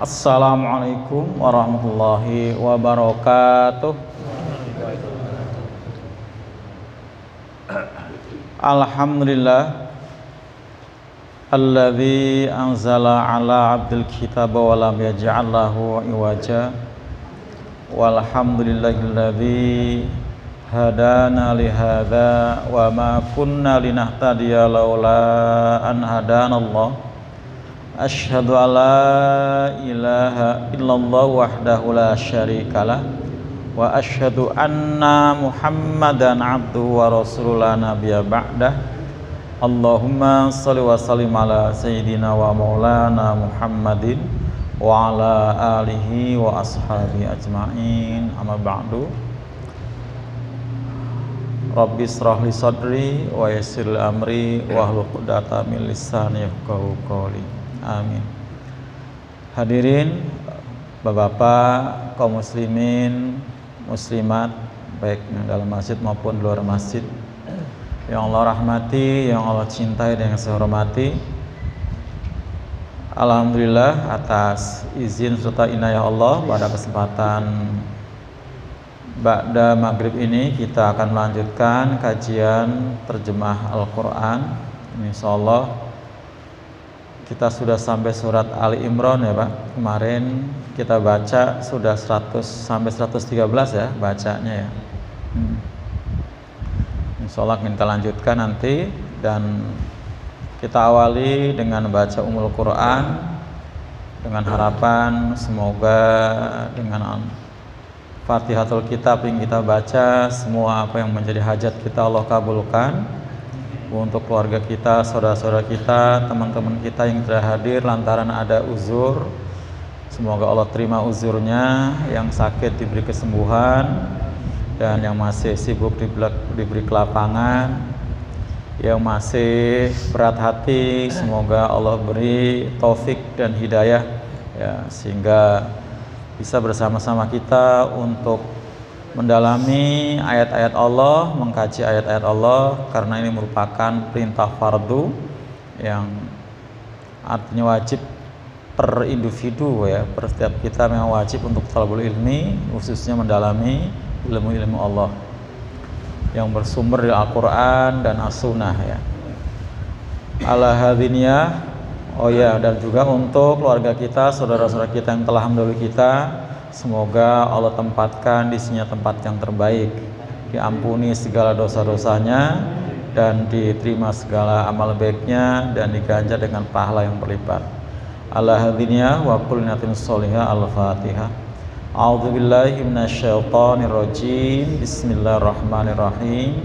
Assalamualaikum warahmatullahi wabarakatuh. Alhamdulillah alladzi anzala ala abdil kitaba wa lam yaj'al lahu iwaja. Walhamdulillahilladzi hadana li hadza wa ma kunna linahtadiya laula an hadanallah. Asyhadu an la ilaha illallah wahdahu la syarikalah wa asyhadu anna Muhammadan abduhu wa rasuluhu la nabiyya ba'dah. Allahumma shalli wa sallim ala sayyidina wa maulana Muhammadin wa ala alihi wa ashabihi ajma'in. Amma ba'du. Rabbi shrah li sadri wa yassir li amri wahlul 'uqdatam min lisani yafqahu qawli. Amin. Hadirin Bapak-bapak, kaum muslimin, muslimat, baik yang dalam masjid maupun luar masjid, yang Allah rahmati, yang Allah cintai dan yang saya hormati. Alhamdulillah atas izin serta inayah Allah, pada kesempatan ba'da maghrib ini kita akan melanjutkan kajian terjemah Al-Quran. Insyaallah kita sudah sampai surat Ali Imran ya Pak. Kemarin kita baca sudah 100 sampai 113 ya bacanya ya. Insyaallah kita lanjutkan nanti, dan kita awali dengan baca Ummul Quran dengan harapan semoga dengan Fatihatul Kitab yang kita baca, semua apa yang menjadi hajat kita Allah kabulkan. Untuk keluarga kita, saudara-saudara kita, teman-teman kita yang tidak hadir lantaran ada uzur, semoga Allah terima uzurnya. Yang sakit diberi kesembuhan, dan yang masih sibuk diberi kelapangan, yang masih berat hati semoga Allah beri taufik dan hidayah ya, sehingga bisa bersama-sama kita untuk mendalami ayat-ayat Allah, mengkaji ayat-ayat Allah, karena ini merupakan perintah fardu yang artinya wajib per individu ya, per setiap kita memang wajib untuk talabul ilmi, khususnya mendalami ilmu-ilmu Allah yang bersumber dari Al-Quran dan As-Sunnah ya. Ala hadiniyah, oh ya, dan juga untuk keluarga kita, saudara-saudara kita yang telah mendahului kita, semoga Allah tempatkan di sini tempat yang terbaik, diampuni segala dosa-dosanya dan diterima segala amal baiknya dan diganjar dengan pahala yang berlipat. Ala hadiniyah wa kulli niyatin sholihah. Al-Fatihah. A'udzubillahi minasyaitonirrajim. Bismillahirrahmanirrahim.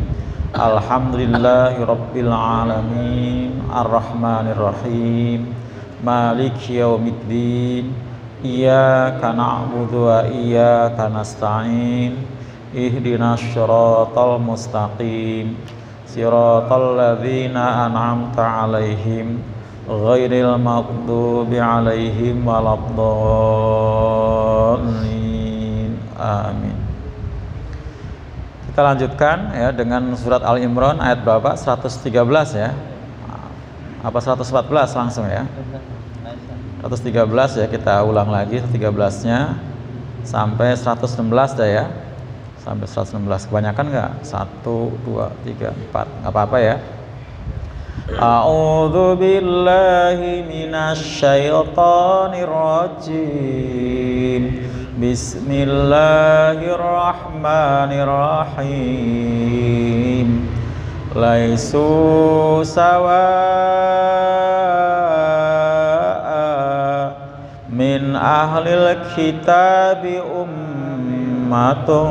Alhamdulillahi rabbil alamin. Arrahmanirrahim. Maliki yaumiddin. Iyyaka na'budu wa iyyaka nasta'in. Ihdinas syiratal mustaqim. Siratal ladzina an'amta 'alaihim ghairil maghdubi 'alaihim waladdallin. Amin. Kita lanjutkan ya dengan surat Al Imran ayat berapa? 113 ya. Apa 114 langsung ya? 113 ya, kita ulang lagi 113-nya sampai 116 dah ya. Sampai 116. Kebanyakan enggak? 1 2 3 4. Enggak apa-apa ya. A'udzu billahi minasyaitonir rajim. Bismillahirrahmanirrahim. Laisu min ahlil kitabi ummatun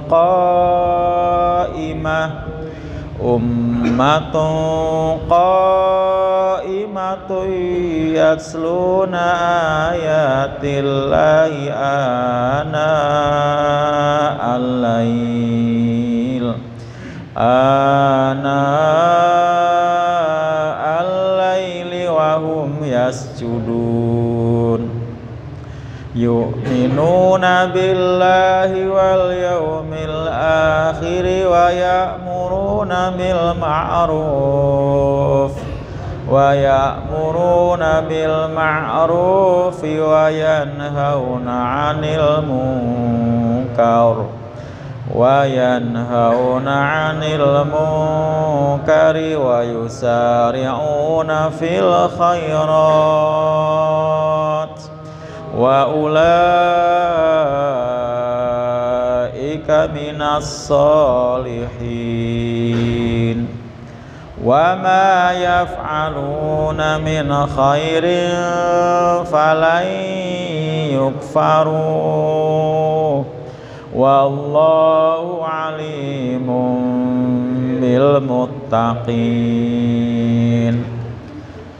qa'imatun yatsluna ayatillahi ana al-laili wa hum yasjudun yu'minuna billahi wal yawmil akhir wa ya'muruna bil ma'ruf wa ya'muruna bil ma'rufi wa yanhauna 'anil munkar wa yanhauna 'anil munkari wa yusari'una fil khairat wa ulaika minas solihin wa ma yaf'aluna min khairin falan yukfaruh wallahu alimun bil muttaqin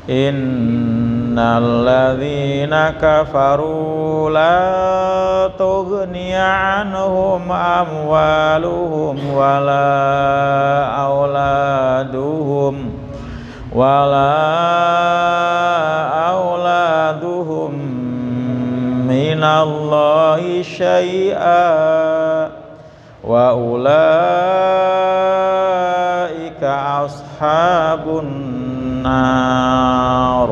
innal ladzina kafaru la tughniya anhum amwaluhum wala auladuhum minallahi syai'a wa ulaika ashabun nar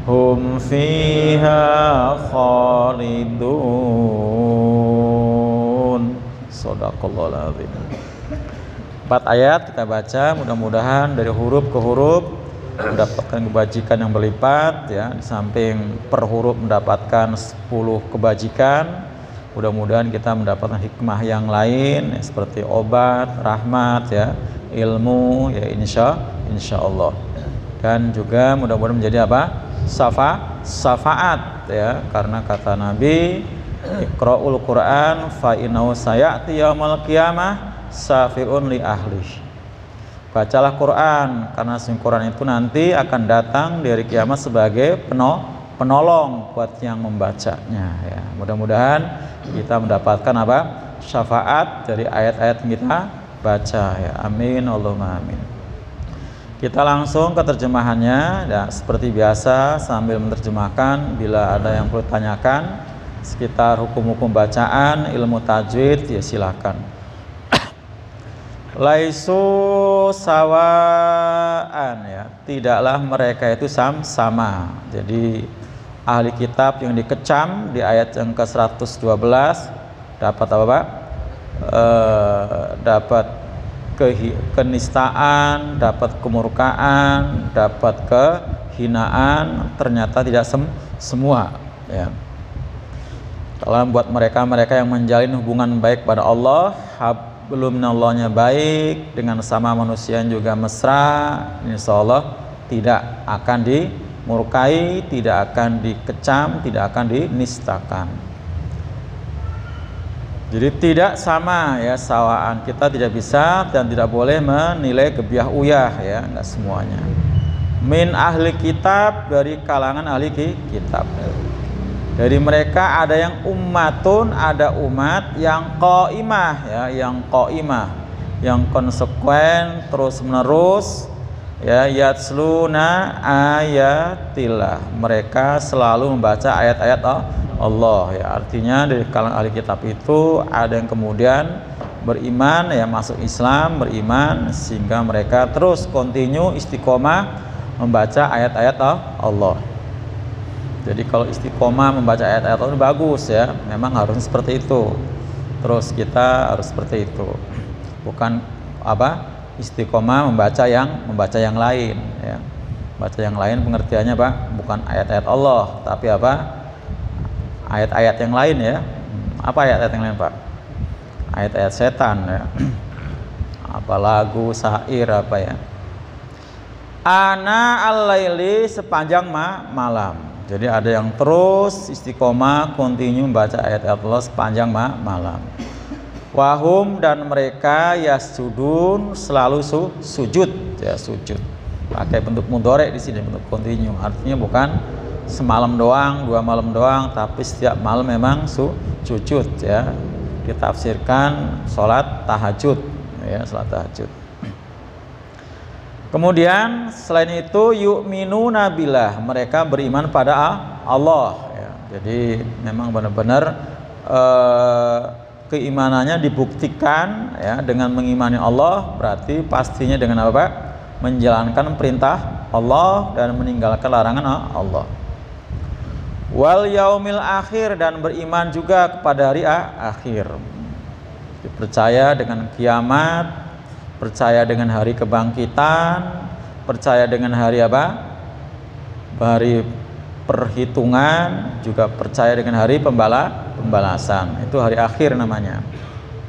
hum fiha khalidun. Shadaqallahul azim. 4 ayat kita baca, mudah-mudahan dari huruf ke huruf mendapatkan kebajikan yang berlipat ya. Di samping per huruf mendapatkan 10 kebajikan, mudah-mudahan kita mendapatkan hikmah yang lain ya, seperti obat, rahmat ya, ilmu ya, insya Allah. Dan juga mudah-mudahan menjadi apa? Syafaat ya, karena kata Nabi, Iqra'ul Qur'an fa innahu sayati yaumil qiyamah syafi'un li ahli. Bacalah Quran karena Quran itu nanti akan datang dari kiamat sebagai penolong buat yang membacanya ya. Mudah-mudahan kita mendapatkan apa? Syafaat dari ayat-ayat yang kita baca ya. Amin Allahumma amin. Kita langsung ke terjemahannya ya, seperti biasa sambil menerjemahkan. Bila ada yang perlu tanyakan sekitar hukum-hukum bacaan, ilmu tajwid ya silakan. Laisu sawaan ya, tidaklah mereka itu sama. Jadi ahli kitab yang dikecam di ayat yang ke-112 dapat apa Pak? Dapat kenistaan, dapat kemurkaan, dapat kehinaan, ternyata tidak semua ya. Kalau buat mereka yang menjalin hubungan baik pada Allah, belum minallahnya baik, dengan sama manusia juga mesra, insya Allah tidak akan dimurkai, tidak akan dikecam, tidak akan dinistakan. Jadi tidak sama ya, sawaan. Kita tidak bisa dan tidak boleh menilai gebiah uyah ya, enggak semuanya. Min ahli kitab, dari kalangan ahli kitab. Dari mereka ada yang ummatun, ada umat yang qaimah ya, yang qaimah, yang konsekuen terus menerus ya, yatsluna ayatillah. Mereka selalu membaca ayat-ayat Allah ya. Artinya dari kalangan ahli kitab itu ada yang kemudian beriman ya, masuk Islam, beriman sehingga mereka terus continue istiqomah membaca ayat-ayat Allah. Jadi kalau istiqomah membaca ayat-ayat Allah bagus ya, memang harus seperti itu. Terus kita harus seperti itu. Bukan apa? Istiqomah membaca yang lain ya. Baca yang lain pengertiannya Pak, bukan ayat-ayat Allah, tapi apa? Ayat-ayat yang lain ya. Apa ayat-ayat yang lain Pak? Ayat-ayat setan ya. Apa lagu, syair apa ya? Ana al-laili, sepanjang malam. Jadi ada yang terus istiqomah continue membaca ayat-ayat Allah sepanjang malam. Wahum, dan mereka yasjudun, selalu sujud ya, sujud. Pakai bentuk mudhari di sini, bentuk continue. Artinya bukan semalam doang, 2 malam doang, tapi setiap malam memang sujud ya. Ditafsirkan sholat tahajud ya, sholat tahajud. Kemudian selain itu yu'minuna billah, mereka beriman pada Allah ya. Jadi memang benar-benar keimanannya dibuktikan ya dengan mengimani Allah, berarti pastinya dengan apa Pak? Menjalankan perintah Allah dan meninggalkan larangan Allah. Wal yaumil akhir, dan beriman juga kepada hari akhir. Percaya dengan kiamat, percaya dengan hari kebangkitan, percaya dengan hari apa? Hari perhitungan, juga percaya dengan hari pembalasan. Itu hari akhir namanya.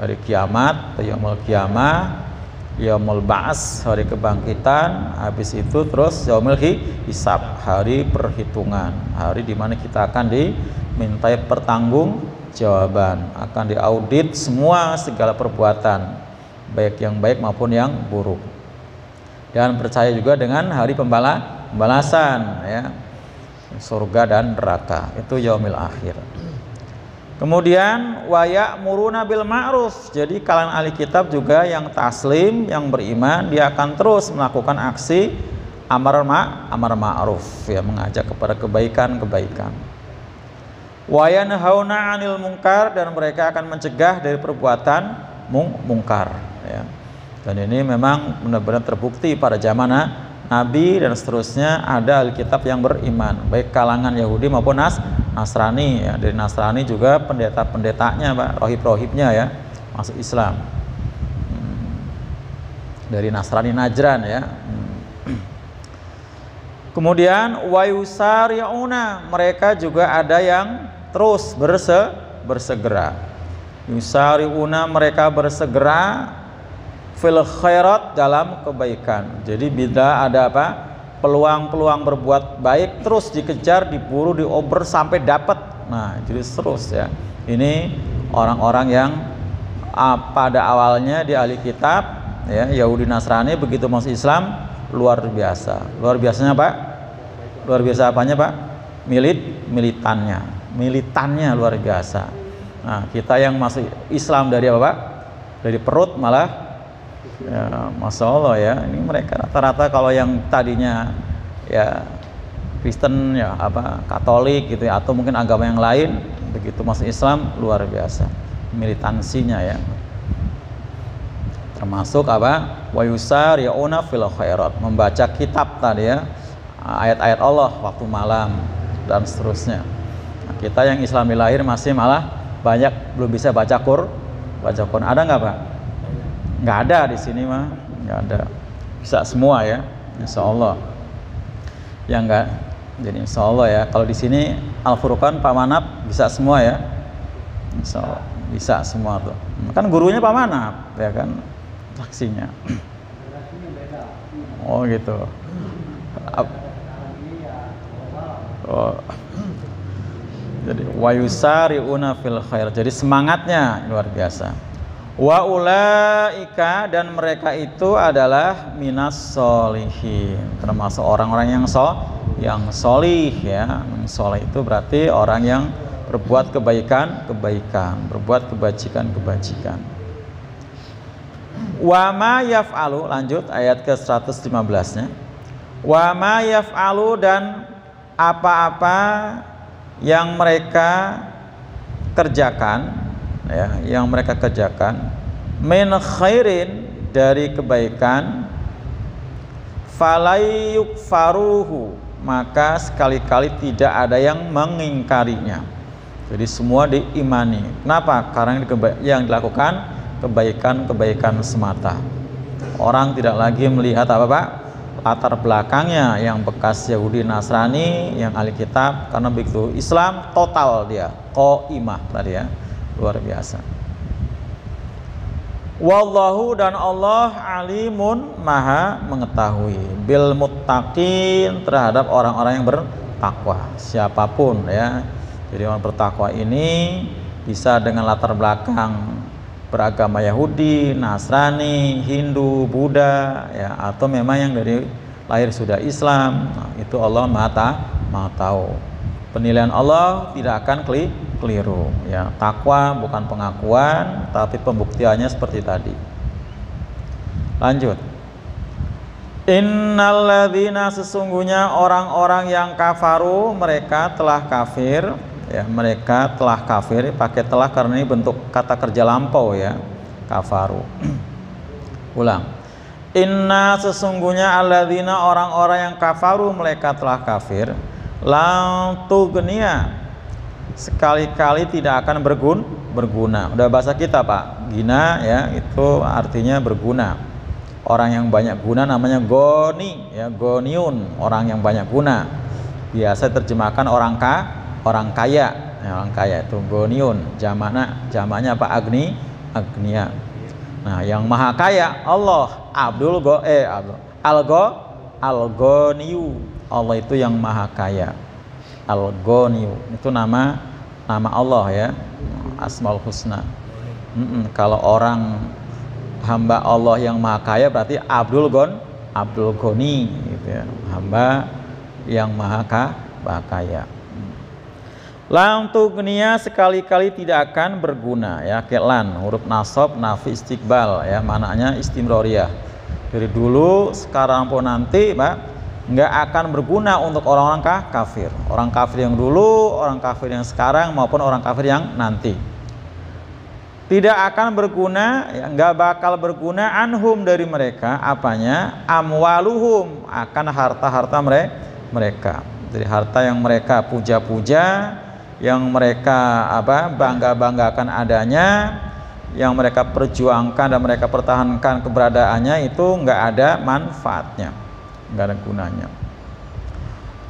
Hari kiamat, yaumul kiamah, yaumul ba'ats, hari kebangkitan, habis itu terus yaumul hisab, hari perhitungan, hari di mana kita akan dimintai pertanggungjawaban, akan diaudit semua segala perbuatan, baik yang baik maupun yang buruk. Dan percaya juga dengan hari pembalasan, ya, surga dan neraka. Itu yaumil akhir. Kemudian wa ya'muruna bil ma'ruf. Jadi kalangan ahli kitab juga yang taslim, yang beriman, dia akan terus melakukan aksi amar ma'ruf, ya, mengajak kepada kebaikan. Wa yanhauna 'anil munkar, dan mereka akan mencegah dari perbuatan mungkar, ya. Dan ini memang benar-benar terbukti pada zaman Nabi dan seterusnya ada ahli kitab yang beriman, baik kalangan Yahudi maupun Nasrani, ya. Dari Nasrani juga pendeta-pendetanya, Pak, rohib-rohibnya, ya, masuk Islam. Dari Nasrani Najran, ya. Kemudian wa yusari'una, mereka juga ada yang terus bersegera. Yusari'una, mereka bersegera fil khairat, dalam kebaikan. Jadi bila ada apa? Peluang-peluang berbuat baik terus dikejar, diburu, dioper sampai dapat. Nah, jadi terus, ya. Ini orang-orang yang pada awalnya di ahli kitab, ya, Yahudi Nasrani, begitu masuk Islam luar biasa. Luar biasanya, Pak? Luar biasa apanya, Pak? Militannya luar biasa. Nah, kita yang masuk Islam dari apa, Pak? Dari perut malah, ya, Masya Allah, ya, ini mereka rata-rata kalau yang tadinya, ya, Kristen, ya, apa, Katolik gitu, ya, atau mungkin agama yang lain, begitu masuk Islam luar biasa militansinya, ya. Termasuk apa? Wa yusari'una fil khairat, membaca kitab tadi, ya, ayat-ayat Allah waktu malam dan seterusnya. Nah, kita yang Islami lahir masih malah banyak belum bisa baca Quran. Ada nggak, Pak? Nggak ada di sini, mah nggak ada. Bisa semua, ya, Insya Allah. Ya nggak, jadi Insya Allah, ya. Kalau di sini Al-Furqan Pak Manap bisa semua, ya, Insya Allah bisa semua tuh. Kan gurunya Pak Manap, ya kan, saksinya. Oh gitu. Oh. Jadi wa yusari'una fil khair. Jadi semangatnya luar biasa. Wa ulaika, dan mereka itu adalah minas solihin, termasuk orang-orang yang solih, ya. Solih itu berarti orang yang berbuat kebaikan, berbuat kebajikan. Wa ma yaf'alu, lanjut ayat ke 115-nya. Wa ma yaf'alu, dan apa-apa yang mereka kerjakan, ya, yang mereka kerjakan, min khairin, dari kebaikan, falayuk faruhu, maka sekali-kali tidak ada yang mengingkarinya. Jadi semua diimani. Kenapa? Karena yang dilakukan kebaikan semata. Orang tidak lagi melihat apa, Pak, latar belakangnya, yang bekas Yahudi Nasrani, yang ahli kitab, karena begitu Islam total dia qaimah tadi, ya, luar biasa. Wallahu, dan Allah alimun, maha mengetahui, bil muttaqin, terhadap orang-orang yang bertakwa, siapapun, ya. Jadi orang bertakwa ini bisa dengan latar belakang beragama Yahudi, Nasrani, Hindu, Buddha, ya, atau memang yang dari lahir sudah Islam. Nah, itu Allah maha tahu. Penilaian Allah tidak akan keliru, ya. Takwa bukan pengakuan, tapi pembuktiannya seperti tadi. Lanjut. Innalladzina, sesungguhnya orang-orang yang kafaru, mereka telah kafir, ya, mereka telah kafir, pakai telah karena ini bentuk kata kerja lampau, ya, kafaru. Ulang. Inna sesungguhnya alladzina orang-orang yang kafaru mereka telah kafir, lan tughniya sekali-kali tidak akan berguna. Udah bahasa kita Pak, gina ya itu artinya berguna. Orang yang banyak guna namanya goni ya, goniun, orang yang banyak guna. Biasa terjemahkan orang kaya ya, orang kaya itu goniun. Jamaknya apa? Agnia. Nah, yang maha kaya Allah Al-Ghaniyu. Allah itu yang maha kaya. Al-Ghaniyu itu nama Allah ya, Asmaul Husna. Kalau orang hamba Allah yang maha kaya berarti Abdul Ghani gitu ya, hamba yang maha kaya. Lam tughniya sekali-kali tidak akan berguna ya, kelan huruf nasab nafi istiqbal ya, maknanya istimroriyah. Dari dulu sekarang pun nanti Pak nggak akan berguna untuk orang-orang kafir. Orang kafir yang dulu, orang kafir yang sekarang maupun orang kafir yang nanti. Tidak akan berguna ya, nggak bakal berguna anhum dari mereka apanya? Amwaluhum, akan harta-harta mereka. Dari harta yang mereka puja-puja, yang mereka bangga-banggakan adanya, yang mereka perjuangkan dan mereka pertahankan keberadaannya, itu nggak ada manfaatnya, nggak ada gunanya.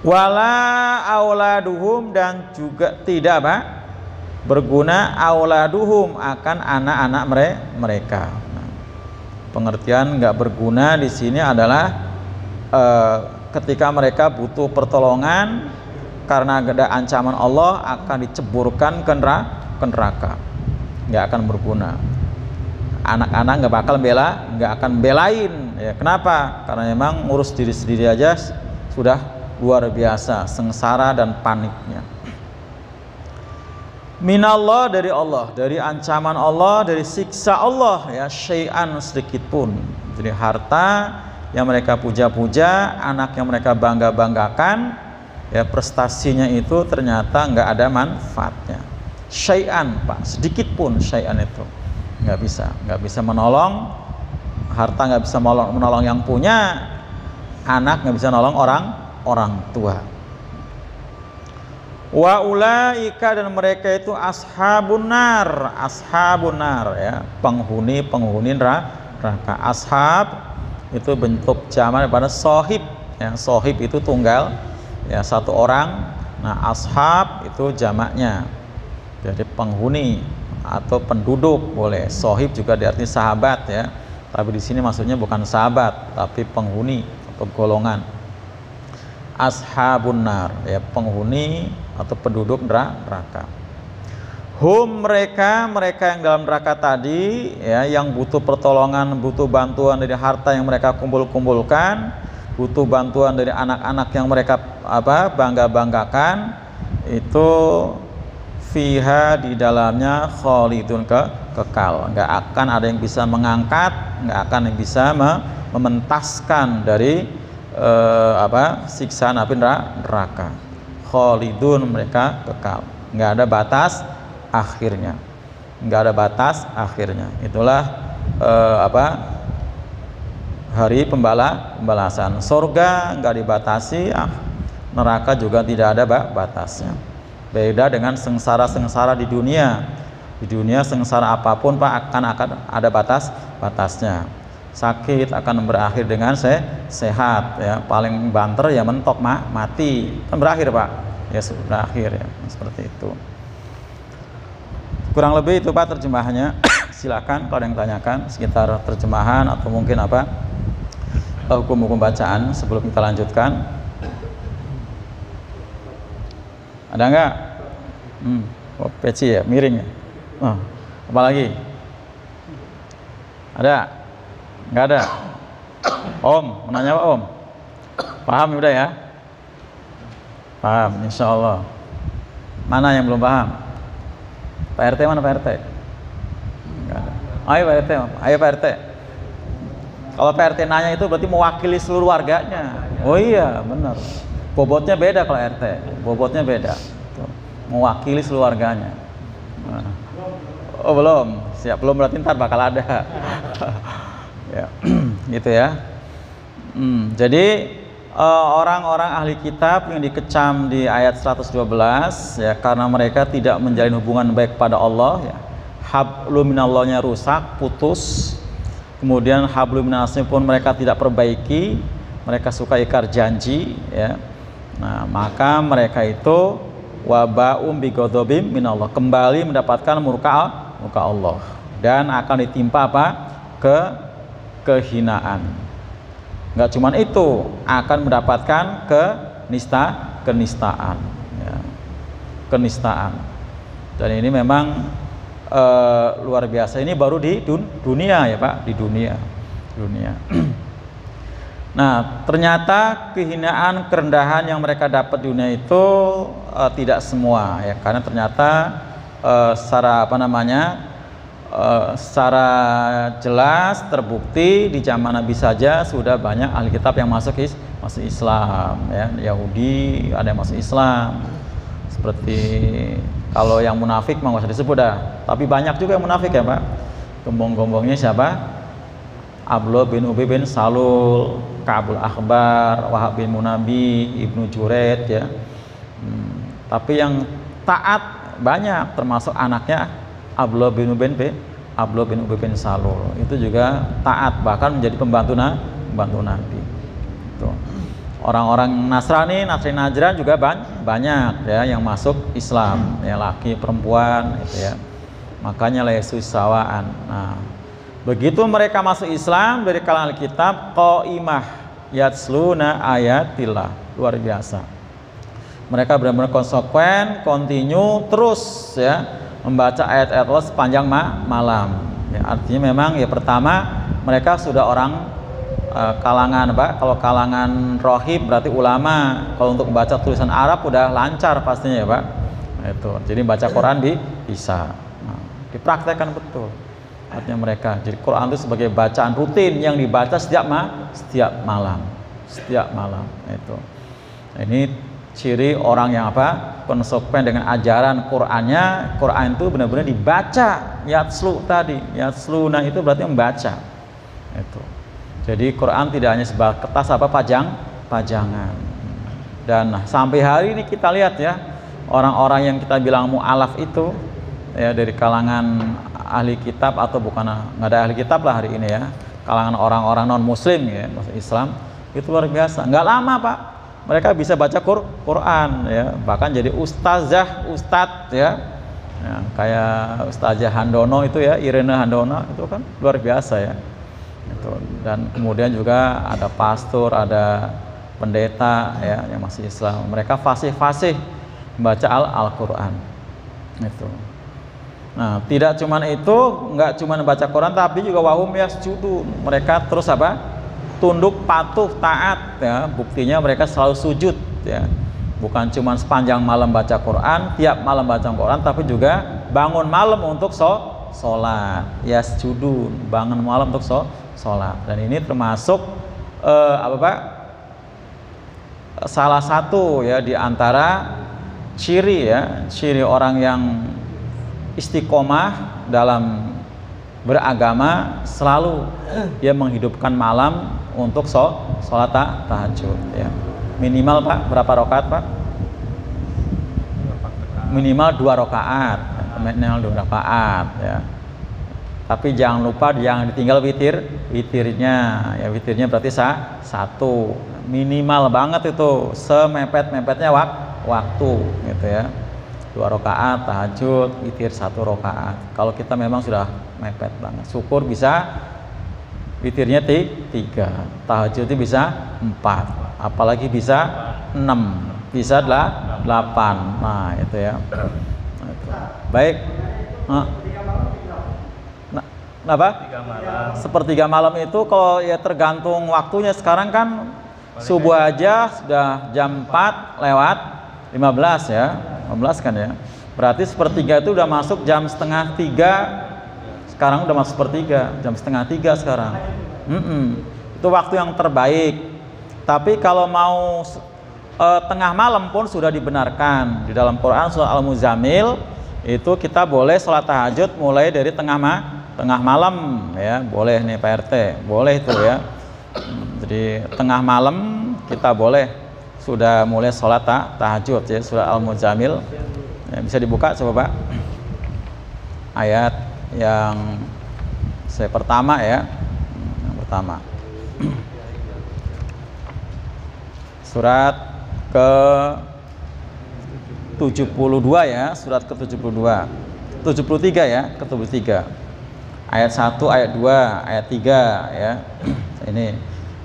Wala auladuhum, dan juga tidak berguna auladuhum, akan anak-anak mereka. Nah, pengertian nggak berguna di sini adalah ketika mereka butuh pertolongan karena ada ancaman Allah akan diceburkan ke neraka, nggak akan berguna. Anak-anak nggak akan belain ya. Kenapa? Karena memang ngurus diri sendiri aja sudah luar biasa sengsara dan paniknya. Minallah, dari Allah, dari ancaman Allah, dari siksa Allah ya, syai'an sedikit pun. Jadi harta yang mereka puja-puja, anak yang mereka bangga-banggakan ya, prestasinya itu ternyata nggak ada manfaatnya. Syai'an Pak, sedikit pun syai'an itu nggak bisa menolong. Harta nggak bisa menolong yang punya, anak nggak bisa menolong orang tua. Wa ulaika, dan mereka itu ashabun nar ya, penghuni neraka. Ashab itu bentuk jamak daripada sohib ya, sohib itu tunggal ya, satu orang. Nah, ashab itu jamaknya, jadi penghuni atau penduduk boleh. Sohib juga diartikan sahabat ya, tapi di sini maksudnya bukan sahabat tapi penghuni atau golongan. Ashabun nar ya, penghuni atau penduduk neraka. Hum, mereka yang dalam neraka tadi ya, yang butuh pertolongan, butuh bantuan dari harta yang mereka kumpulkan, butuh bantuan dari anak-anak yang mereka bangga-banggakan, itu fiha, di dalamnya khalidun, kekal. Nggak akan ada yang bisa mengangkat, nggak akan yang bisa mementaskan dari siksaan api neraka. Khalidun, mereka kekal, nggak ada batas akhirnya, Itulah hari pembalasan. Surga nggak dibatasi, neraka juga tidak ada batasnya. Beda dengan sengsara di dunia. Di dunia sengsara apapun Pak akan ada batasnya. Sakit akan berakhir dengan sehat ya, paling banter ya mentok mati, kan berakhir Pak ya, berakhir ya, seperti itu. Kurang lebih itu Pak terjemahannya. Silakan kalau ada yang tanyakan sekitar terjemahan atau mungkin hukum-hukum bacaan sebelum kita lanjutkan. Ada nggak? Peci ya, miring ya. Apa lagi? Ada? Nggak ada? Om, mau nanya Pak Om? Paham udah ya? Paham, insya Allah. Mana yang belum paham? Pak RT mana Pak RT? Nggak ada. Ayo Pak RT, ayo Pak RT. Kalau Pak RT nanya itu berarti mewakili seluruh warganya. Oh iya, benar. Bobotnya beda kalau RT, bobotnya beda. Tuh, mewakili seluruh warganya. Oh belum, siap, belum berarti ntar bakal ada. Ya, gitu ya. Jadi orang-orang ahli kitab yang dikecam di ayat 112 ya, karena mereka tidak menjalin hubungan baik pada Allah ya. Hablum minallahnya rusak, putus. Kemudian hablum minasnya pun mereka tidak perbaiki, mereka suka ikrar janji ya. Nah, maka mereka itu waba'um bighadabim minallah, kembali mendapatkan murka Allah dan akan ditimpa apa? Kehinaan. Nggak cuman itu, akan mendapatkan kenistaan ya. Kenistaan. Dan ini memang luar biasa. Ini baru di dunia ya Pak, di dunia. Nah, ternyata kehinaan, kerendahan yang mereka dapat di dunia itu tidak semua ya, karena ternyata secara secara jelas terbukti di zaman Nabi saja sudah banyak ahli kitab yang masuk Islam ya. Yahudi ada yang masuk Islam, seperti kalau yang munafik mah nggak usah disebut dah, tapi banyak juga yang munafik ya Pak. Gombong-gombongnya siapa? Abdullah bin Ubay bin Salul, Ka'bul Akhbar, Wahab bin Munabi, Ibnu Juraid ya. Tapi yang taat banyak, termasuk anaknya Abdullah bin Ubay bin Salul, itu juga taat, bahkan menjadi pembantu Nabi. Orang-orang Nasrani Najran juga banyak ya yang masuk Islam ya, laki perempuan itu ya. Makanya laisu sawaan. Nah, begitu mereka masuk Islam dari kalangan kitab, qaimah yatsluna ayatillah, luar biasa. Mereka benar-benar konsekuen, kontinu terus ya membaca ayat-ayat Allah sepanjang malam ya. Artinya memang ya, pertama mereka sudah orang kalangan Pak, kalau kalangan rohib berarti ulama, kalau untuk membaca tulisan Arab udah lancar pastinya ya Pak. Nah, itu jadi baca Quran bisa dipraktekkan betul. Artinya mereka, jadi Quran itu sebagai bacaan rutin yang dibaca setiap malam. Itu. Nah, ini ciri orang yang apa? Konsekuen dengan ajaran Qur'annya. Quran itu benar-benar dibaca. Yatsluna itu berarti membaca. Itu. Jadi Quran tidak hanya sebagai kertas pajangan. Dan sampai hari ini kita lihat ya, orang-orang yang kita bilang mu'alaf itu ya, dari kalangan ahli kitab atau bukan, nggak ada ahli kitab lah hari ini ya, kalangan orang-orang non muslim ya, masuk Islam, itu luar biasa. Nggak lama Pak, mereka bisa baca Quran ya, bahkan jadi ustadz ya, kayak Ustazah Handono itu ya, Irene Handono itu kan luar biasa ya itu. Dan kemudian juga ada pastor, ada pendeta ya yang masih Islam, mereka fasih membaca Al-Quran itu. Nah, tidak cuman itu, nggak cuman baca Quran, tapi juga wahum yasjudun, mereka terus apa? Tunduk, patuh, taat ya. Buktinya mereka selalu sujud ya. Bukan cuma sepanjang malam baca Quran, tiap malam baca Quran, tapi juga bangun malam untuk sholat. Yasjudun, bangun malam untuk sholat. Dan ini termasuk apa Pak? Salah satu ya di antara ciri orang yang istiqomah dalam beragama, selalu dia menghidupkan malam untuk sholat tahajud ya. Minimal Pak berapa rakaat Pak? Minimal 2 rakaat. Minimal 2 rakaat ya. Tapi jangan lupa jangan ditinggal witirnya ya. Witirnya berarti 1 minimal banget itu, semepet-mepetnya waktu gitu ya. 2 rakaat tahajud, witir 1 rakaat. Kalau kita memang sudah mepet banget, syukur bisa witirnya 3, tahajudnya bisa 4, apalagi bisa 6, bisa 8. Nah itu ya. Baik. Apa? Sepertiga malam itu kalau ya tergantung waktunya. Sekarang kan subuh aja sudah jam 4 lewat 15 ya, 15 kan ya. Berarti sepertiga itu udah masuk jam setengah 3. Sekarang udah masuk sepertiga, jam setengah 3 sekarang. Itu waktu yang terbaik. Tapi kalau mau tengah malam pun sudah dibenarkan. Di dalam Quran surah Al-Muzammil itu kita boleh sholat tahajud mulai dari tengah tengah malam ya, boleh nih Pak RT, boleh itu ya. Jadi tengah malam kita boleh sudah mulai sholat tahajud ya, surah Al-Muzammil. Ya, bisa dibuka coba Pak. Ayat yang pertama ya. Yang pertama. Surat ke 72 ya, surat ke 72. 73 ya, ke 73. Ayat 1, ayat 2, ayat 3 ya. Ini.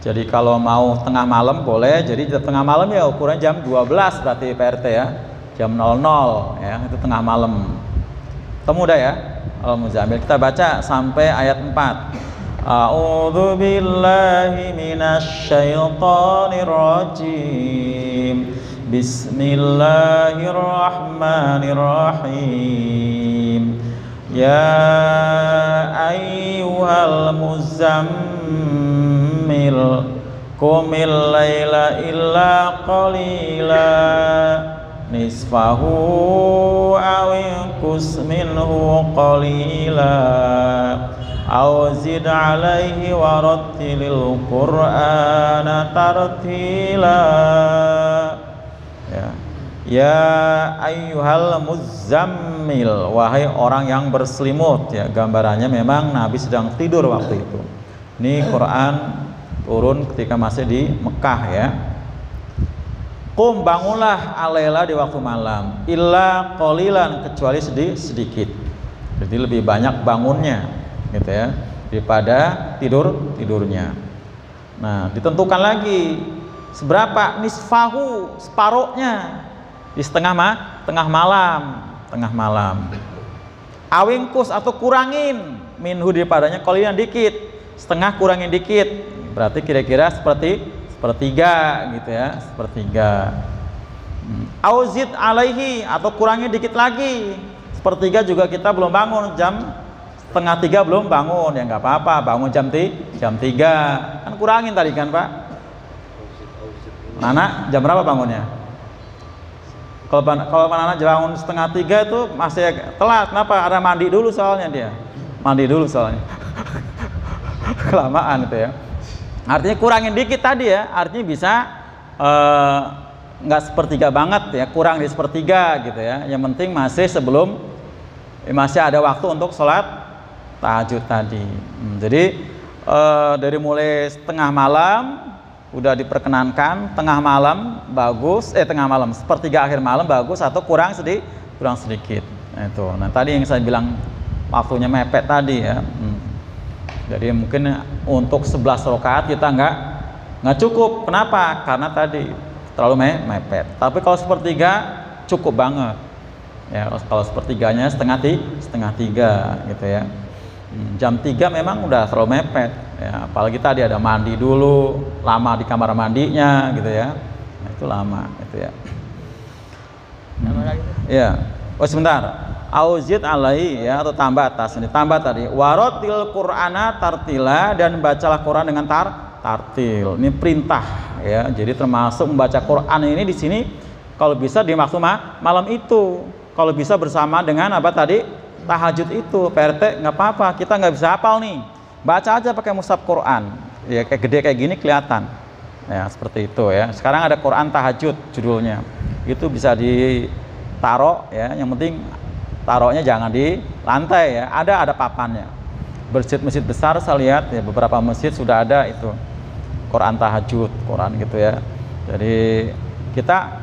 Jadi kalau mau tengah malam boleh. Jadi tengah malam ya ukuran jam 12 berarti Pak RT ya. Jam 00 ya, itu tengah malam. Ketemu dah ya. Al-Muzammil kita baca sampai ayat 4. A'udzu billahi minasy syaithanir rajim. Bismillahirrahmanirrahim. Ya ayyuhal muzammil qumil laila illa qalila nisfahu aw inqus minhu qalila aw zid alaihi warattilil qur'ana tartila. Ya ayyuhal muzammil, wahai orang yang berselimut ya, gambarannya memang Nabi sedang tidur waktu itu. Ini Quran turun ketika masih di Mekah ya. Qum, bangunlah alaila di waktu malam, illa qalilan, kecuali sedikit. Jadi lebih banyak bangunnya gitu ya daripada tidurnya. Nah, ditentukan lagi seberapa, nisfahu, separuhnya di tengah malam. Awingkus, atau kurangin, minhu, daripadanya, qalilan, dikit, setengah kurangin dikit, berarti kira-kira sepertiga gitu ya, sepertiga. Auzid alaihi, atau kurangin dikit lagi, sepertiga juga kita belum bangun, jam 2:30 belum bangun, ya nggak apa-apa, bangun jam 3, kan kurangin tadi kan Pak. Nana jam berapa bangunnya? Kalau anak bangun 2:30 itu masih telat. Kenapa? Ada mandi dulu soalnya dia. Kelamaan itu ya. Artinya kurangin dikit tadi ya. Artinya bisa nggak sepertiga banget ya, kurang di sepertiga gitu ya. Yang penting masih ada waktu untuk sholat tahajud tadi. Jadi dari mulai setengah malam udah diperkenankan, tengah malam bagus, sepertiga akhir malam bagus, atau kurang sedikit. Nah tadi yang saya bilang waktunya mepet tadi ya. Jadi mungkin untuk 11 rakaat kita nggak cukup. Kenapa? Karena tadi terlalu mepet. Tapi kalau sepertiga cukup banget. Ya, kalau sepertiganya setengah tiga gitu ya. Jam 3 memang udah terlalu mepet ya, apalagi tadi ada mandi dulu, lama di kamar mandinya gitu ya. Nah, itu lama gitu ya. Ya. Oh sebentar. Auzid alaihi ya, atau tambah atas. Ini tambah tadi. Warotil Qur'ana tartila, dan bacalah Quran dengan tartil. Ini perintah ya. Jadi termasuk membaca Quran ini di sini kalau bisa di waktu malam itu. Kalau bisa bersama dengan apa tadi? Tahajud itu, PRT nggak apa-apa, kita nggak bisa hafal nih, baca aja pakai mushaf Quran ya, kayak gede kayak gini kelihatan ya, seperti itu ya. Sekarang ada Quran tahajud judulnya, itu bisa ditaruh ya, yang penting taruhnya jangan di lantai ya, ada papannya. Masjid besar saya lihat ya, beberapa masjid sudah ada itu Quran tahajud, Quran gitu ya. Jadi kita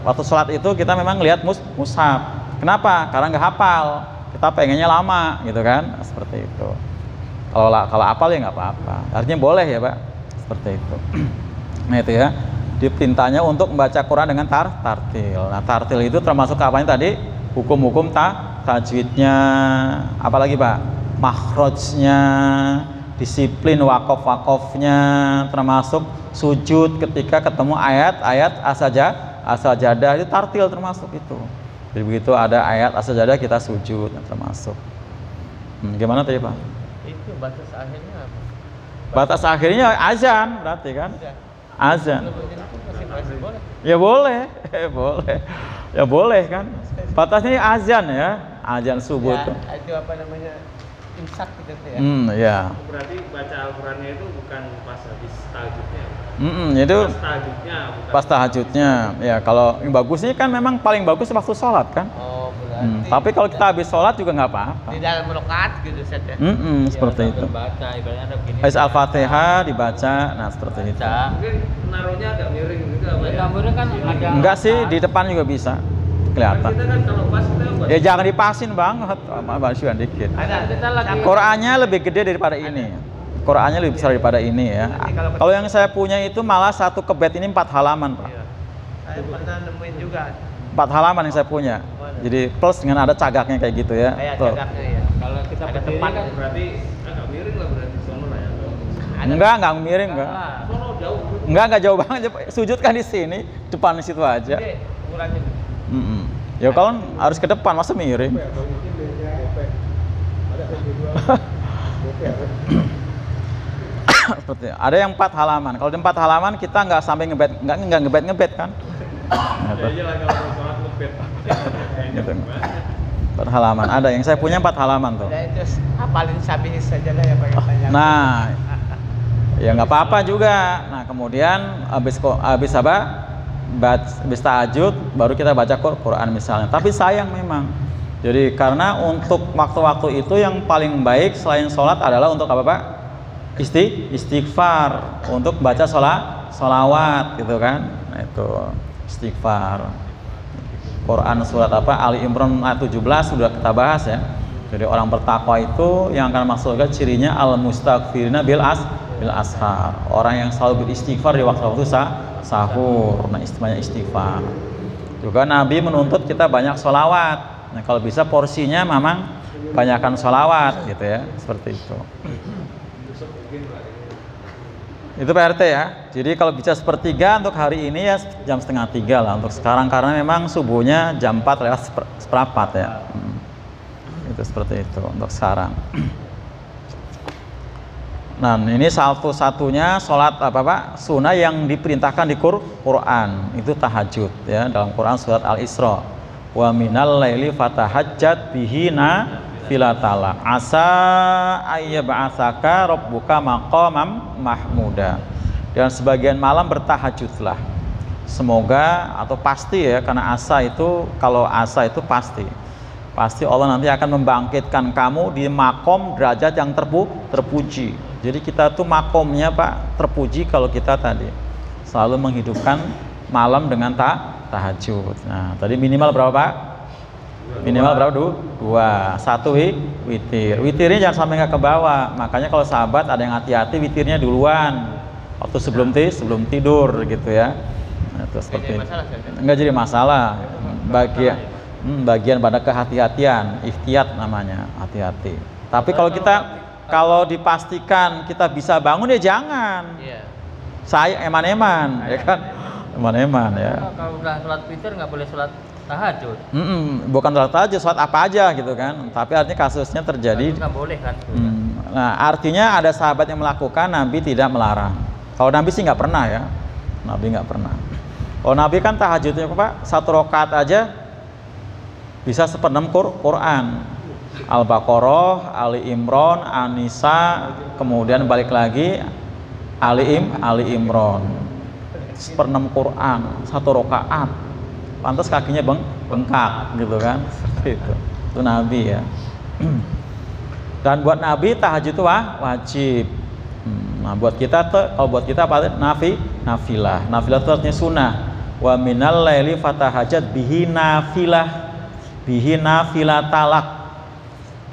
waktu sholat itu kita memang lihat mushaf. Kenapa? Karena nggak hafal, kita pengennya lama gitu kan, seperti itu. Kalau hafal ya nggak apa-apa, artinya boleh ya Pak, seperti itu. Nah itu ya, diperintahnya untuk membaca Quran dengan tartil. Nah tartil itu termasuk apanya tadi? Hukum-hukum tajwidnya, apalagi Pak? Makhrajnya, disiplin wakaf-wakafnya, termasuk sujud ketika ketemu ayat-ayat as-sajadah, itu tartil termasuk itu. Jadi begitu ada ayat as-sajadah kita sujud, termasuk. Gimana tadi Pak? Itu batas akhirnya apa? Batas akhirnya azan berarti kan? Azan. Ya boleh, boleh. Ya boleh kan? Batasnya azan ya, azan subuh ya, tuh. Itu apa namanya? imsak gitu ya. Ya. Berarti baca Al-Qur'annya itu bukan pas habis tahajudnya. Itu Pas tahajudnya, bukan pas tahajudnya. Ya, kalau yang bagusnya kan memang paling bagus waktu sholat kan. Oh, berarti. Tapi kalau kita habis sholat juga nggak apa-apa. Di dalam rakaat gitu Ustaz ya. Seperti itu. Baca ibaratnya ada begini. Habis Al-Fatihah dibaca, nah seperti itu. mungkin naruhnya agak miring juga Pak, ya. Gambarnya kan ada. Enggak sih, di depan juga bisa kelihatan. Kita kan kalau pas kita buat Ya jangan dipasin banget, Basuhan dikit. Ada kita lagi. Qurannya lebih gede daripada ini. Qurannya lebih besar daripada ini ya. Kalau yang saya punya itu malah satu kebet ini 4 halaman Pak. Iya. Saya pernah nemuin juga. 4 halaman yang saya punya. Jadi plus dengan ada cagaknya kayak gitu ya. Kayak Tuh. cagaknya ya. Kalau kita ada berdiri depan kan berarti agak miring lah berarti sono lah ya. Enggak miring enggak. Sono jauh. Enggak jauh banget. Sujud kan di sini, depan di situ aja. gede ukurannya. Ya kalau harus ke depan masa miring. Seperti ada yang 4 halaman. Kalau di 4 halaman kita nggak sampai nggak ngebet kan? Ya aja lah kalau sholat ngebet. Gitu. 4 halaman. Ada yang saya punya 4 halaman tuh. Udah itu hafalin sabihis saja lah ya pakai banyak. Nah, ya nggak apa-apa juga. Nah kemudian habis apa? Habis tahajud baru kita baca Quran misalnya. Tapi sayang memang. Jadi karena untuk waktu-waktu itu yang paling baik selain sholat adalah untuk apa Pak? Istighfar, untuk baca sholawat gitu kan. Nah itu istighfar. Quran surat apa? Ali Imran ayat 17 sudah kita bahas ya. Jadi orang bertakwa itu yang akan masuk surga cirinya al-mustaghfirina bil ashar. Orang yang selalu beristighfar di waktu-waktu sahur. Nah, istilahnya istighfar. Juga Nabi menuntut kita banyak sholawat. Nah, kalau bisa porsinya memang banyakkan sholawat gitu ya, seperti itu. Itu PRT ya. Jadi kalau bisa sepertiga untuk hari ini ya jam 2:30 lah untuk sekarang karena memang subuhnya jam 4 lewat seperempat ya. Itu seperti itu untuk sekarang. Nah ini satu-satunya sholat apa Pak? Sunnah yang diperintahkan di Quran itu tahajud ya dalam Quran surat Al-Isra. Wa minal laili fatahajjat bihi nafilatala asa ayyab'atsaka rabbuka maqamam mahmuda. Dan sebagian malam bertahajudlah. Semoga atau pasti ya karena asa itu kalau asa itu pasti Allah nanti akan membangkitkan kamu di makom derajat yang terpuji. Jadi kita tuh makomnya Pak terpuji kalau kita tadi selalu menghidupkan malam dengan tahajud. Nah tadi minimal berapa Pak? Minimal berapa? 2. 1 witir. Witirnya jangan sampai nggak ke bawah. Makanya kalau sahabat ada yang hati-hati witirnya duluan waktu sebelum tidur gitu ya. Nah, itu seperti nggak jadi masalah. Bagian pada kehati-hatian, ihtiyat namanya, hati-hati. Tapi kalau dipastikan kita bisa bangun ya jangan. Saya eman-eman, ya kan? Eman-eman ya. Kalau udah sholat witir nggak boleh sholat tahajud. Bukan sholat tahajud, sholat apa aja gitu kan. Tapi artinya kasusnya terjadi. Nggak boleh kan? Nah artinya ada sahabat yang melakukan, Nabi tidak melarang. Kalau Nabi sih nggak pernah ya. Nabi nggak pernah. Kalau Nabi kan tahajudnya Pak 1 rakaat aja bisa 1/6 Quran. Al-Baqarah, Ali Imran, An-Nisa, kemudian balik lagi Ali Imran. 1/6 Quran, 1 rakaat. Pantas kakinya bengkak gitu kan. Seperti itu. Itu Nabi ya. Dan buat Nabi tahajud itu wajib. Nah, buat kita kalau buat kita apa? Nafilah. Nafilah itu artinya sunnah. Wa minal laili fatahajat bihi nafilatalak.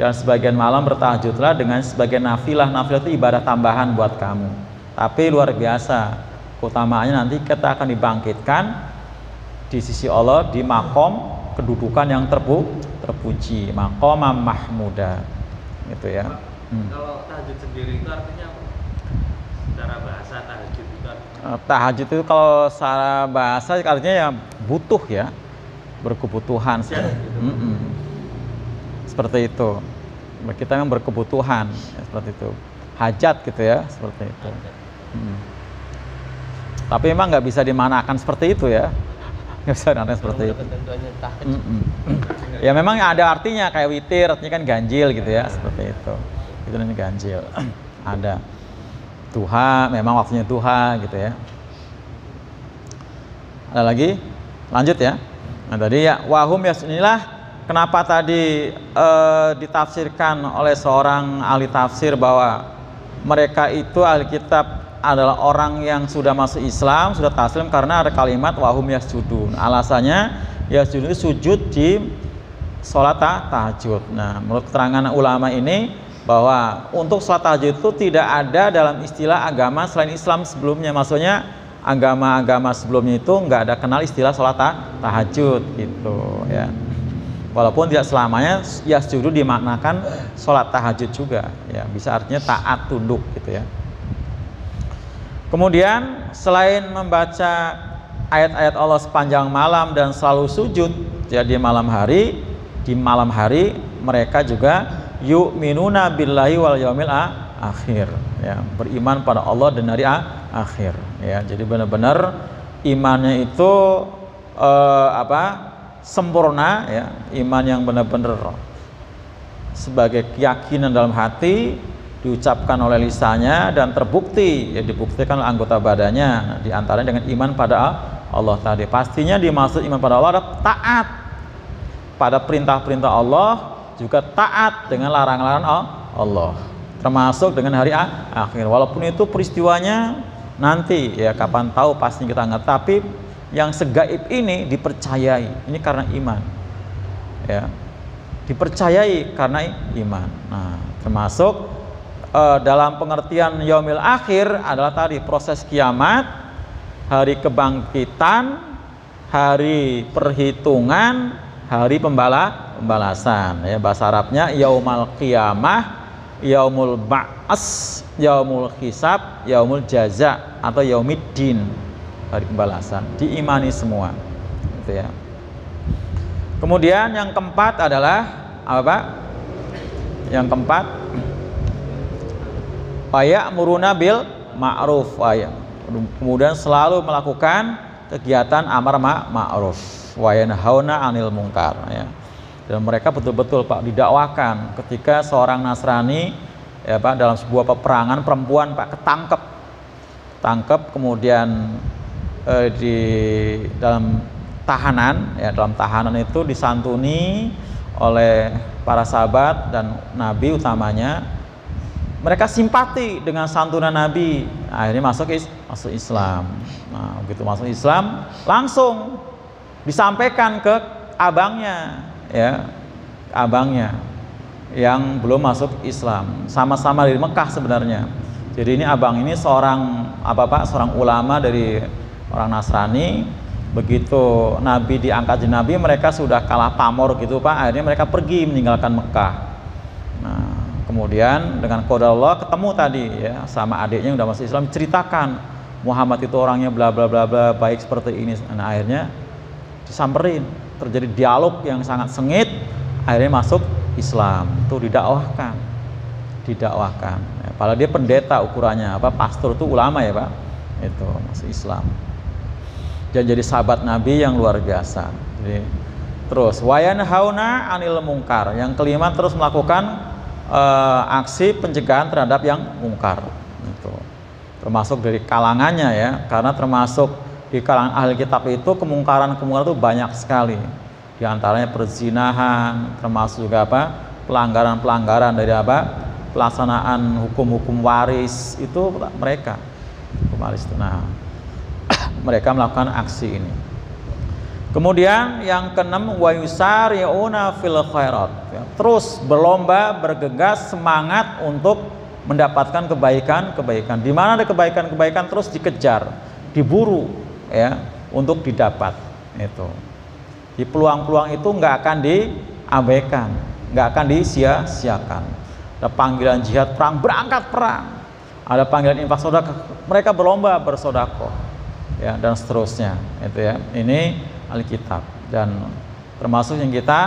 Dan sebagian malam bertahajudlah dengan sebagian nafilah. Nafilah itu ibadah tambahan buat kamu. Tapi luar biasa. Keutamaannya nanti kita akan dibangkitkan di sisi Allah di makom kedudukan yang terpuji, maqamam mahmuda. Gitu ya. Kalau tahajud sendiri itu artinya apa? Secara bahasa tahajud itu tahajud itu kalau secara bahasa artinya ya butuh ya, berkebutuhan seperti itu. Kita yang berkebutuhan ya, seperti itu, hajat gitu ya, seperti itu. Tapi memang nggak bisa dimanakan seperti itu ya. Nggak bisa artinya seperti itu. Ketentuannya tahajud. Ya memang ada artinya kayak witir, artinya kan ganjil gitu ya, seperti itu. Itu namanya ganjil. Ada duha, memang waktunya duha gitu ya. Ada lagi? Lanjut ya. Nah tadi ya wahum ya, inilah kenapa tadi ditafsirkan oleh seorang ahli tafsir bahwa mereka itu ahli kitab adalah orang yang sudah masuk Islam, sudah taslim, karena ada kalimat wahum yasjudun. Alasannya yasjudun itu sujud di sholat tahajud. Nah, menurut keterangan ulama ini bahwa untuk sholat tahajud itu tidak ada dalam istilah agama selain Islam sebelumnya. Maksudnya agama-agama sebelumnya itu nggak ada kenal istilah sholat tahajud gitu ya. Walaupun tidak selamanya yasjudu dimaknakan sholat tahajud juga ya, bisa artinya taat tunduk gitu ya. Kemudian selain membaca ayat-ayat Allah sepanjang malam dan selalu sujud ya di malam hari mereka juga yu'minuna billahi wal yaumil akhir ya, beriman pada Allah dan hari akhir ya. Jadi benar-benar imannya itu sempurna ya, iman yang benar-benar sebagai keyakinan dalam hati, diucapkan oleh lisannya dan terbukti ya, dibuktikan oleh anggota badannya. Nah, di antaranya dengan iman pada Allah tadi. Pastinya dimaksud iman pada Allah adalah taat pada perintah-perintah Allah, juga taat dengan larangan-larangan Allah, termasuk dengan hari akhir. Walaupun itu peristiwanya nanti ya, kapan tahu pasti kita nggak, tapi yang segaib ini dipercayai, ini karena iman ya, dipercayai karena iman. Nah, termasuk dalam pengertian yaumil akhir adalah tadi proses kiamat, hari kebangkitan, hari perhitungan, hari pembalasan ya. Bahasa Arabnya yaumal qiyamah, yaumul ba'as, yaumul hisab, yaumul jaza atau yaumiddin, hari pembalasan. Diimani semua gitu ya. Kemudian yang keempat adalah apa Pak? Yang keempat, ya'muruna bil ma'ruf, kemudian selalu melakukan kegiatan amar ma'ruf, wa yanhauna 'anil munkar ya. Dan mereka betul-betul Pak didakwakan ketika seorang Nasrani ya Pak dalam sebuah peperangan, perempuan Pak ketangkep kemudian di dalam tahanan ya, dalam tahanan itu disantuni oleh para sahabat dan Nabi utamanya. Mereka simpati dengan santunan Nabi, akhirnya masuk Islam. Nah, begitu masuk Islam, langsung disampaikan ke abangnya, ya, abangnya yang belum masuk Islam. Sama-sama dari Mekah sebenarnya. Jadi ini abang ini seorang seorang ulama dari orang Nasrani. Begitu Nabi diangkat jadi Nabi, mereka sudah kalah pamor gitu Pak. Akhirnya mereka pergi meninggalkan Mekah. Nah, kemudian dengan qada Allah ketemu tadi ya sama adiknya yang udah masuk Islam, ceritakan Muhammad itu orangnya bla bla bla bla, baik seperti ini. Nah, akhirnya disamperin, terjadi dialog yang sangat sengit, akhirnya masuk Islam. Itu didakwahkan ya, padahal dia pendeta ukurannya, pastor itu ulama ya Pak, itu masuk Islam dan jadi sahabat Nabi yang luar biasa. Jadi terus wayanhauna 'anil munkar, yang kelima terus melakukan aksi pencegahan terhadap yang mungkar itu, termasuk dari kalangannya ya, karena termasuk di kalangan ahli kitab itu kemungkaran itu banyak sekali, di antaranya perzinahan, termasuk juga pelanggaran dari pelaksanaan hukum-hukum waris itu mereka hukum waris itu. Nah, mereka melakukan aksi ini. Kemudian yang keenam, wa yusari'una fil khairat ya, terus berlomba, bergegas, semangat untuk mendapatkan kebaikan-kebaikan. Di mana ada kebaikan-kebaikan terus dikejar, diburu ya untuk didapat itu. Di peluang-peluang itu nggak akan diabaikan, nggak akan disia-siakan. Ada panggilan jihad perang, berangkat perang. Ada panggilan infak sedekah, mereka berlomba bersedekah ya, dan seterusnya itu ya. Ini Alkitab, dan termasuk yang kita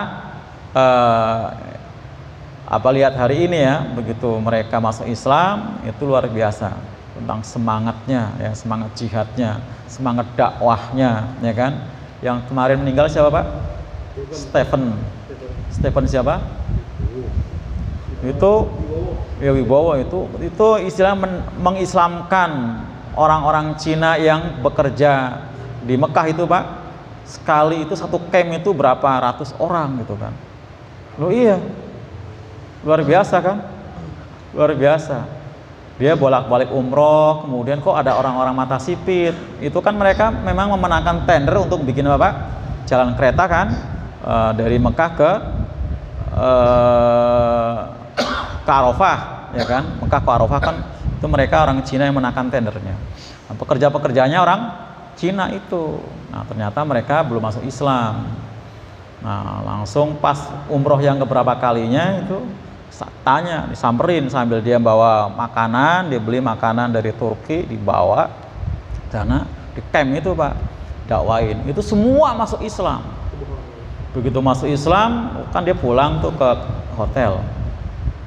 lihat hari ini ya, begitu mereka masuk Islam itu luar biasa tentang semangatnya ya, semangat jihadnya, semangat dakwahnya ya kan, Yang kemarin meninggal siapa Pak? Stephen siapa? Itu ya Wibowo itu istilah mengislamkan orang-orang Cina yang bekerja di Mekah itu Pak. Sekali itu satu camp itu berapa ratus orang gitu kan. Loh iya, luar biasa kan, luar biasa. Dia bolak-balik umroh, kemudian kok ada orang-orang mata sipit. Itu kan mereka memang memenangkan tender untuk bikin apa? Jalan kereta kan, dari Mekah ke Arafah, ya kan? Mekah ke Arafah kan itu mereka orang Cina yang menangkan tendernya. Nah, pekerja-pekerjanya orang Cina itu. Nah, ternyata mereka belum masuk Islam. Nah, langsung pas umroh yang keberapa kalinya itu tanya, disamperin sambil dia bawa makanan, dia beli makanan dari Turki dibawa karena di camp itu Pak dakwain. Itu semua masuk Islam. Begitu masuk Islam, kan dia pulang tuh ke hotel.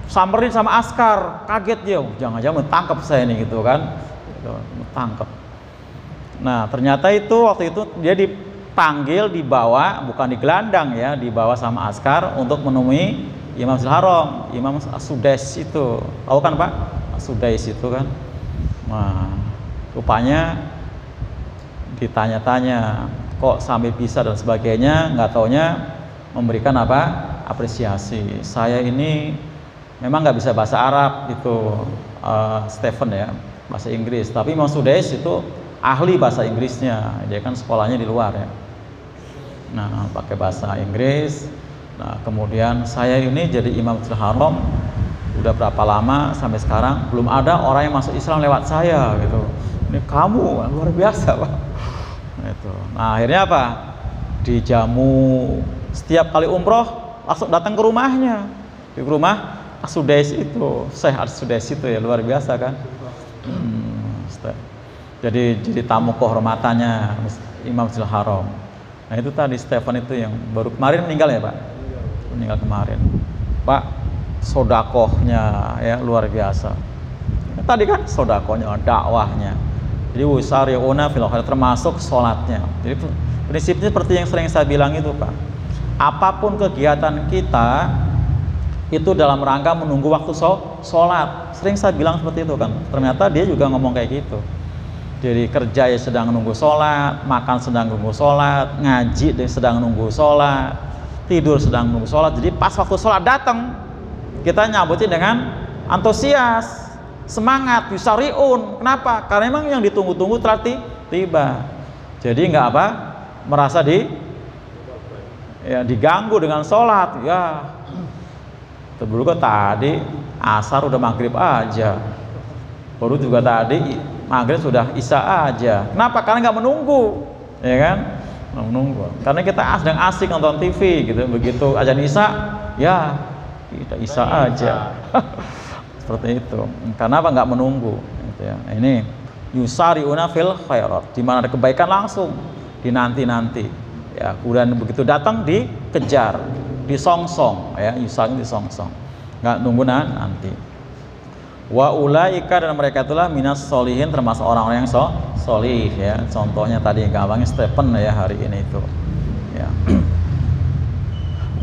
Samperin sama askar, kaget dia, jangan-jangan tangkap saya nih gitu kan. Tangkap. Nah, ternyata itu waktu itu dia dipanggil, dibawa, bukan digelandang ya, dibawa sama askar untuk menemui Imam Masjidil Haram, Imam As-Sudais itu. Tahu kan Pak? As-Sudais itu kan. Nah, rupanya ditanya-tanya kok sampai bisa dan sebagainya, nggak taunya memberikan apa? Apresiasi. Saya ini memang nggak bisa bahasa Arab itu Stephen ya, bahasa Inggris. Tapi Imam Sudais itu ahli bahasa Inggrisnya. Dia kan sekolahnya di luar ya. Nah, pakai bahasa Inggris. Nah, kemudian saya ini jadi Imam Masjidil Haram udah berapa lama sampai sekarang belum ada orang yang masuk Islam lewat saya gitu. Ini kamu luar biasa Pak. Itu. Nah, akhirnya apa? Dijamu setiap kali umroh langsung datang ke rumahnya. Di rumah As-Sudais itu, Syekh As-Sudais itu ya luar biasa kan. Jadi tamu kehormatannya Imam Masjidil Haram. Nah, itu tadi Stephen itu yang baru kemarin meninggal ya Pak. Meninggal kemarin Pak, sodakohnya ya luar biasa. Tadi kan sodakohnya, dakwahnya. Jadi wasari'una fil khairat termasuk sholatnya. Jadi prinsipnya seperti yang sering saya bilang itu Pak, apapun kegiatan kita itu dalam rangka menunggu waktu sholat. Sering saya bilang seperti itu kan. Ternyata dia juga ngomong kayak gitu. Jadi kerja ya sedang nunggu sholat, makan sedang nunggu sholat, ngaji sedang nunggu sholat, tidur sedang nunggu sholat. Jadi pas waktu sholat datang, kita nyambutin dengan antusias, semangat, yusariun. Kenapa? Karena memang yang ditunggu-tunggu telah tiba. Jadi nggak apa, merasa diganggu dengan sholat. Ya, dulu kan tadi asar udah maghrib aja, baru juga tadi maghrib sudah isya aja. Kenapa? Karena nggak menunggu, ya kan? Menunggu. Karena kita sedang asik nonton TV gitu. Begitu azan isya, ya kita isya aja. Seperti itu. Karena apa? Nggak menunggu. Gitu ya. Nah, ini yusari'una fil khairat. Di mana ada kebaikan langsung dinanti-nanti. Ya, kemudian begitu datang dikejar, disongsong. Ya, yusari'una disongsong. Nggak nunggu nanti. Wa ulaika dan mereka itulah minas solihin termasuk orang-orang yang solih ya. Contohnya tadi gampangnya Stephen ya hari ini itu ya.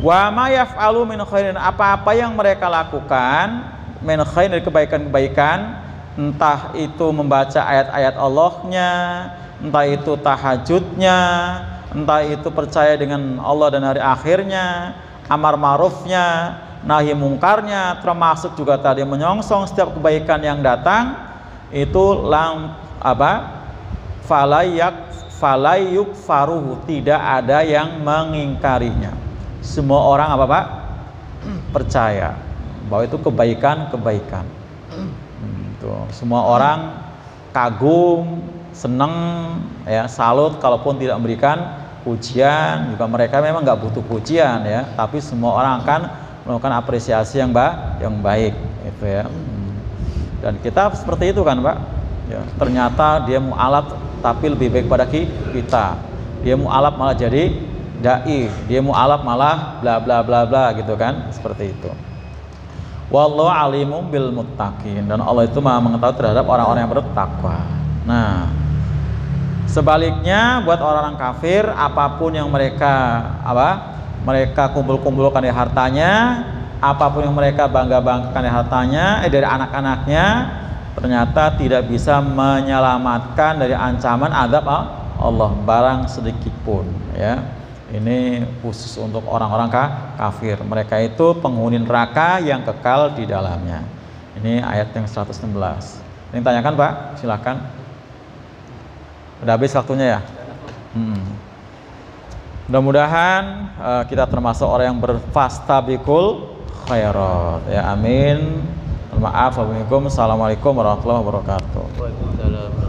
Wa ma yaf'alu min khairin, apa-apa yang mereka lakukan min khairin dari kebaikan-kebaikan, entah itu membaca ayat-ayat Allahnya, entah itu tahajudnya, entah itu percaya dengan Allah dan hari akhirnya, amar ma'rufnya, nahi mungkarnya, termasuk juga tadi menyongsong setiap kebaikan yang datang itu falayuk faruhu, tidak ada yang mengingkarinya. Semua orang apa Pak? Percaya bahwa itu kebaikan. Semua orang kagum, seneng ya, salut kalaupun tidak memberikan pujian. Juga mereka memang nggak butuh pujian ya, tapi semua orang akan melakukan apresiasi yang baik itu ya. Dan kita seperti itu kan Pak ya, ternyata dia mu'alaf tapi lebih baik pada kita. Dia mu'alaf malah jadi dai, dia mu'alaf malah bla bla bla bla gitu kan, seperti itu. Wallahu alimum bil muttaqin, dan Allah itu Maha mengetahui terhadap orang-orang yang bertakwa. Nah, Sebaliknya buat orang-orang kafir, apapun yang mereka mereka kumpul-kumpulkan dari hartanya, apapun yang mereka bangga-banggakan dari hartanya, dari anak-anaknya, ternyata tidak bisa menyelamatkan dari ancaman azab Allah barang sedikit pun, ya. Ini khusus untuk orang-orang kafir. Mereka itu penghuni neraka yang kekal di dalamnya. Ini ayat yang 116. Ini tanyakan Pak, silakan. Udah habis waktunya ya? Mudah-mudahan kita termasuk orang yang berfastabiqul khairat. Ya, amin. Maaf, Assalamualaikum warahmatullahi wabarakatuh. Waalaikumsalam.